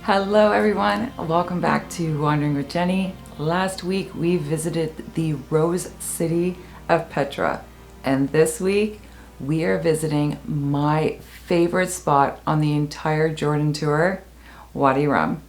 Hello everyone, welcome back to Wandering with Jenny. Last week we visited the Rose City of Petra, and this week we are visiting my favorite spot on the entire Jordan tour, Wadi Rum.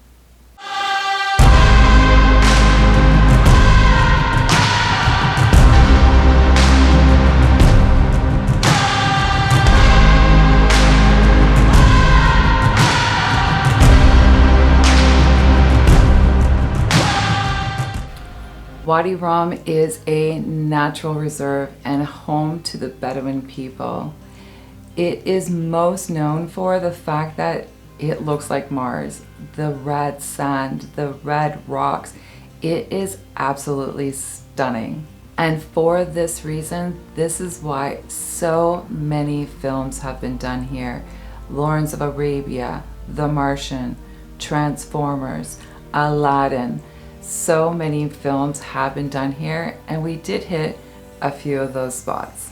Wadi Rum is a natural reserve and home to the Bedouin people. It is most known for the fact that it looks like Mars. The red sand, the red rocks. It is absolutely stunning. And for this reason, this is why so many films have been done here. Lawrence of Arabia, The Martian, Transformers, Aladdin. So many films have been done here, and we did hit a few of those spots.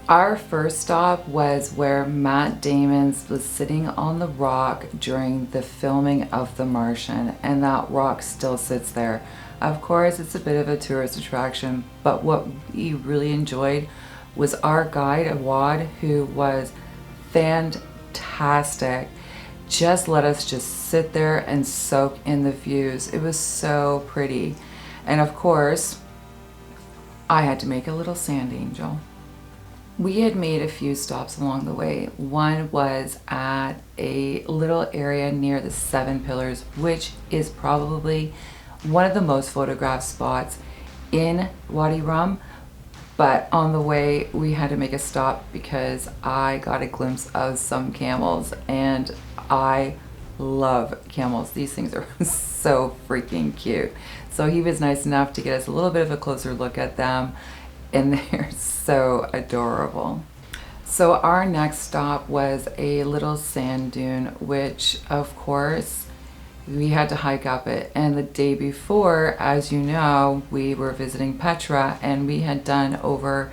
Our first stop was where Matt Damon was sitting on the rock during the filming of The Martian, and that rock still sits there. Of course, it's a bit of a tourist attraction, but what we really enjoyed was our guide, Awad, who was fantastic. Just let us just sit there and soak in the views. It was so pretty. And of course, I had to make a little sand angel. We had made a few stops along the way. One was at a little area near the Seven Pillars, which is probably one of the most photographed spots in Wadi Rum. But on the way, we had to make a stop because I got a glimpse of some camels, and I love camels. These things are so freaking cute. So he was nice enough to get us a little bit of a closer look at them, and they're so adorable. So our next stop was a little sand dune, which of course we had to hike up it. And the day before, as you know, we were visiting Petra, and we had done over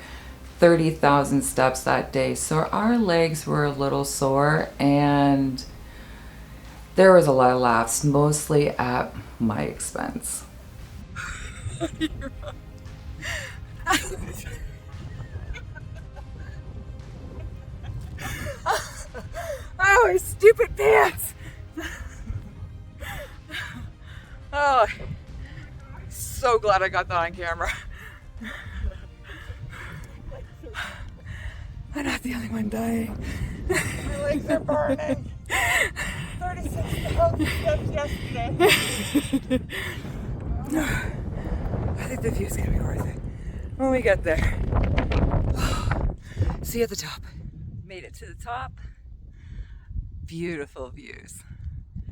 30,000 steps that day. So our legs were a little sore, and there was a lot of laughs, mostly at my expense. Oh, stupid pants! Oh, so glad I got that on camera. I'm not the only one dying. My legs are burning. 36,000 steps yesterday. I think the view's gonna be worth it when we get there. See you at the top. Made it to the top. Beautiful views.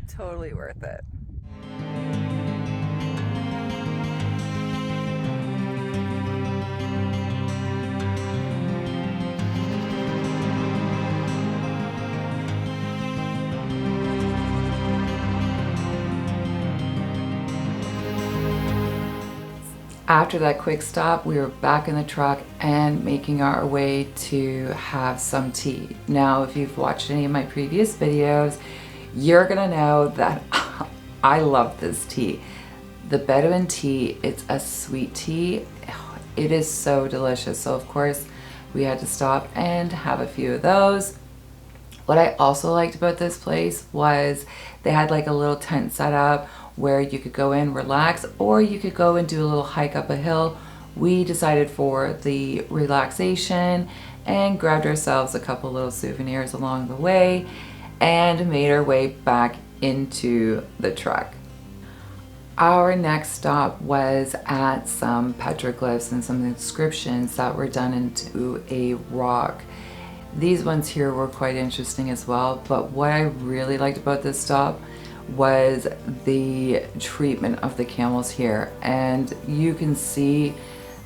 Totally worth it. After that quick stop, we were back in the truck and making our way to have some tea. Now, if you've watched any of my previous videos, you're gonna know that I love this tea. The Bedouin tea, it's a sweet tea. It is so delicious. So of course, we had to stop and have a few of those. What I also liked about this place was they had like a little tent set up where you could go in, relax, or you could go and do a little hike up a hill. We decided for the relaxation and grabbed ourselves a couple little souvenirs along the way and made our way back into the truck. Our next stop was at some petroglyphs and some inscriptions that were done into a rock. These ones here were quite interesting as well, but what I really liked about this stop was the treatment of the camels here. And you can see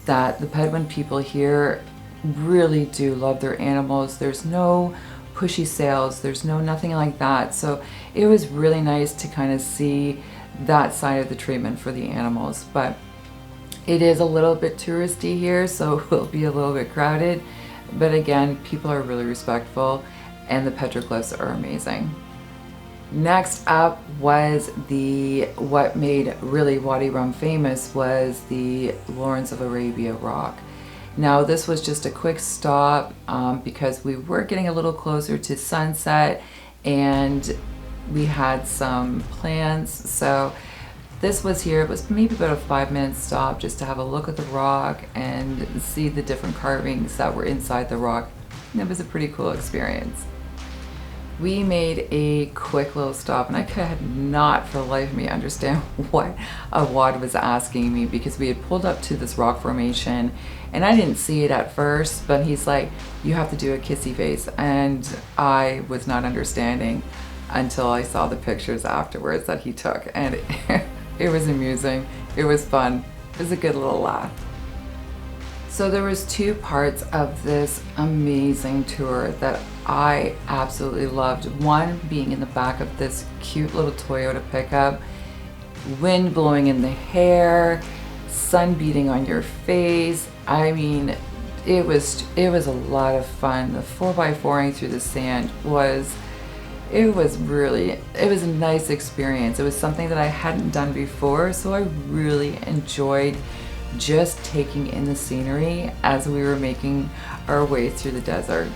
that the Bedouin people here really do love their animals. There's no pushy sales, there's nothing like that. So it was really nice to kind of see that side of the treatment for the animals. But it is a little bit touristy here, so it will be a little bit crowded. But again, people are really respectful, and the petroglyphs are amazing. Next up was what made really Wadi Rum famous was the Lawrence of Arabia rock. Now this was just a quick stop because we were getting a little closer to sunset and we had some plans. So this was here. It was maybe about a 5-minute stop just to have a look at the rock and see the different carvings that were inside the rock. And it was a pretty cool experience. We made a quick little stop and I could not for the life of me understand what Awad was asking me, because we had pulled up to this rock formation and I didn't see it at first, but he's like, you have to do a kissy face, and I was not understanding until I saw the pictures afterwards that he took, and it was amusing, it was fun, it was a good little laugh. So there was 2 parts of this amazing tour that I absolutely loved. One being in the back of this cute little Toyota pickup, wind blowing in the hair, sun beating on your face. I mean, it was a lot of fun. The 4x4ing through the sand was a nice experience. It was something that I hadn't done before, so I really enjoyed just taking in the scenery as we were making our way through the desert.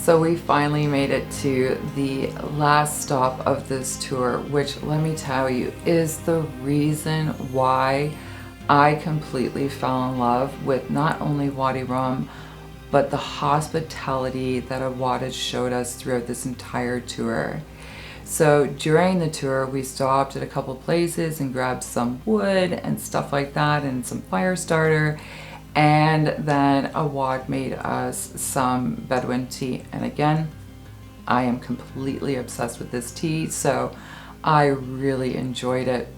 So we finally made it to the last stop of this tour, which, let me tell you, is the reason why I completely fell in love with not only Wadi Rum, but the hospitality that Awad has showed us throughout this entire tour. So during the tour, we stopped at a couple places and grabbed some wood and stuff like that and some fire starter. And then Awad made us some Bedouin tea. And again, I am completely obsessed with this tea, so I really enjoyed it.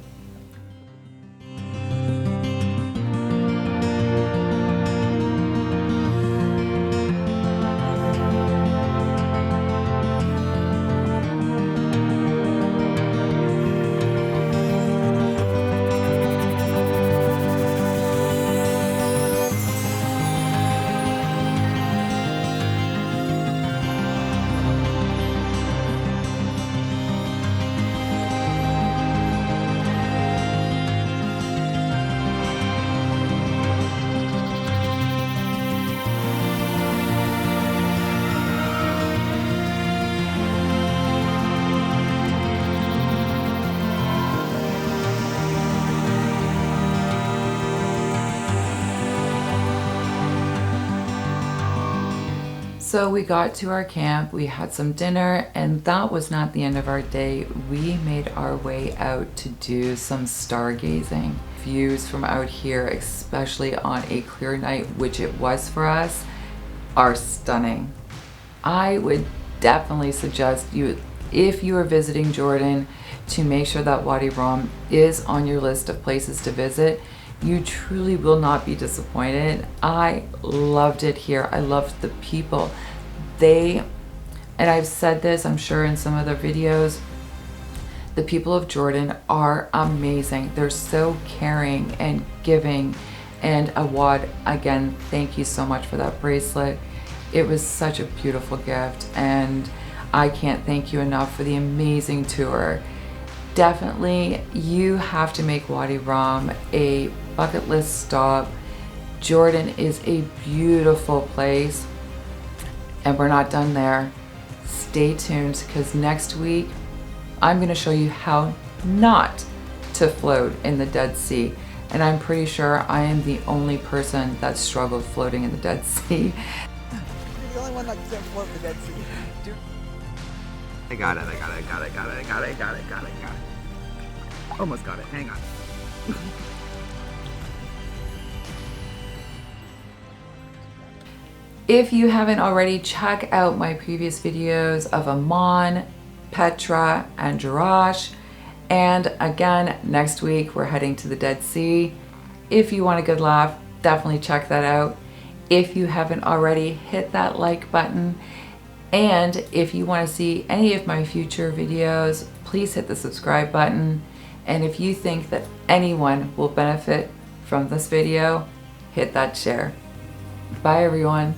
So we got to our camp, we had some dinner, and that was not the end of our day. We made our way out to do some stargazing. Views from out here, especially on a clear night, which it was for us, are stunning. I would definitely suggest you, if you are visiting Jordan, to make sure that Wadi Rum is on your list of places to visit. You truly will not be disappointed. I loved it here. I loved the people. And I've said this, I'm sure, in some other videos, the people of Jordan are amazing. They're so caring and giving. And Awad, again, thank you so much for that bracelet. It was such a beautiful gift, and I can't thank you enough for the amazing tour. Definitely, you have to make Wadi Rum a bucket list stop. Jordan is a beautiful place, and we're not done there. Stay tuned, because next week I'm going to show you how not to float in the Dead Sea, and I'm pretty sure I am the only person that struggled floating in the Dead Sea. You're the only one that can't float in the Dead Sea. Dude. I got it. Almost got it. Hang on. If you haven't already, check out my previous videos of Amon, Petra, and Jerash. And again, next week we're heading to the Dead Sea. If you want a good laugh, definitely check that out. If you haven't already, hit that like button. And if you want to see any of my future videos, please hit the subscribe button. And if you think that anyone will benefit from this video, hit that share. Bye everyone.